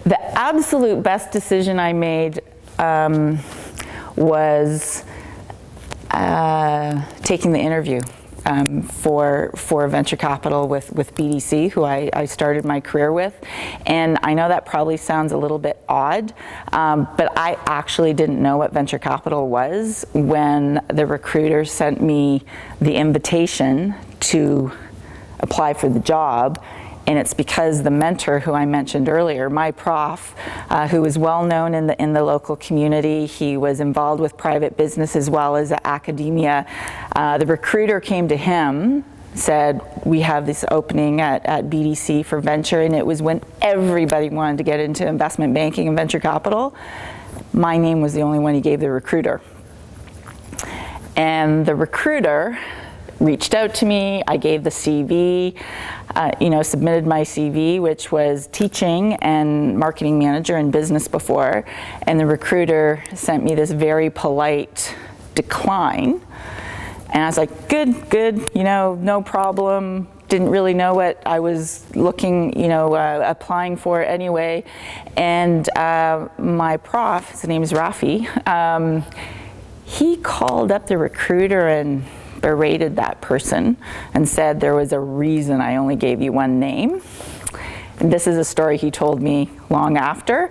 The absolute best decision I made was taking the interview for venture capital with BDC, who I started my career with. And I know that probably sounds a little bit odd, but I actually didn't know what venture capital was when the recruiter sent me the invitation to apply for the job. And it's because the mentor who I mentioned earlier, my prof, who was well known in the local community, he was involved with private business as well as academia. The recruiter came to him, said, we have this opening at BDC for venture, and it was when everybody wanted to get into investment banking and venture capital. My name was the only one he gave the recruiter. And the recruiter reached out to me, I gave the CV, submitted my CV, which was teaching and marketing manager in business before, and the recruiter sent me this very polite decline. And I was like, good, no problem. Didn't really know what I was applying for anyway. And my prof, his name is Rafi, he called up the recruiter and berated that person and said there was a reason I only gave you one name. And this is a story he told me long after,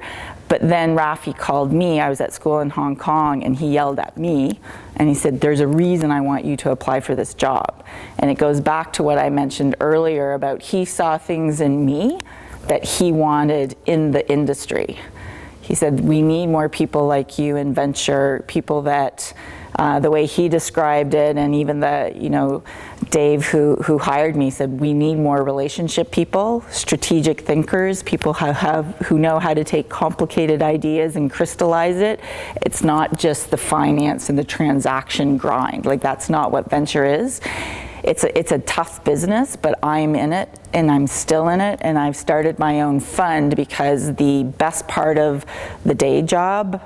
but then Rafi called me. I was at school in Hong Kong, and he yelled at me and he said, there's a reason I want you to apply for this job. And it goes back to what I mentioned earlier about he saw things in me that he wanted in the industry. He said, we need more people like you in venture, people that the way he described it, and even Dave who hired me said, we need more relationship people, strategic thinkers, people who know how to take complicated ideas and crystallize it. It's not just the finance and the transaction grind. Like, that's not what venture is. It's a tough business, but I'm in it, and I'm still in it, and I've started my own fund because the best part of the day job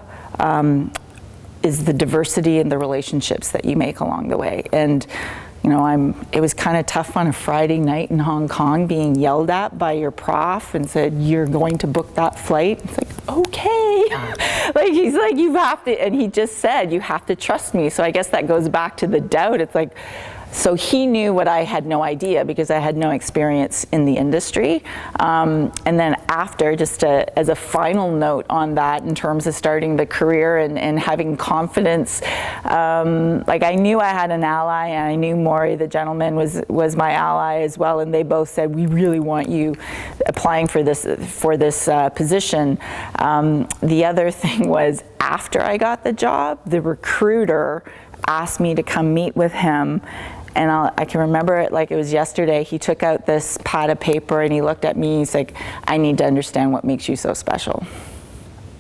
is the diversity and the relationships that you make along the way. And it was kind of tough on a Friday night in Hong Kong being yelled at by your prof and said, you're going to book that flight. It's like, okay. Like, he's like, you have to, and he just said, you have to trust me. So I guess that goes back to the doubt. It's like, so he knew what I had no idea because I had no experience in the industry. And then after, just as a final note on that in terms of starting the career and having confidence, I knew I had an ally, and I knew Maury, the gentleman, was my ally as well, and they both said, we really want you applying for this position. The other thing was, after I got the job, the recruiter asked me to come meet with him. And I can remember it like it was yesterday. He took out this pad of paper and he looked at me. He's like, I need to understand what makes you so special.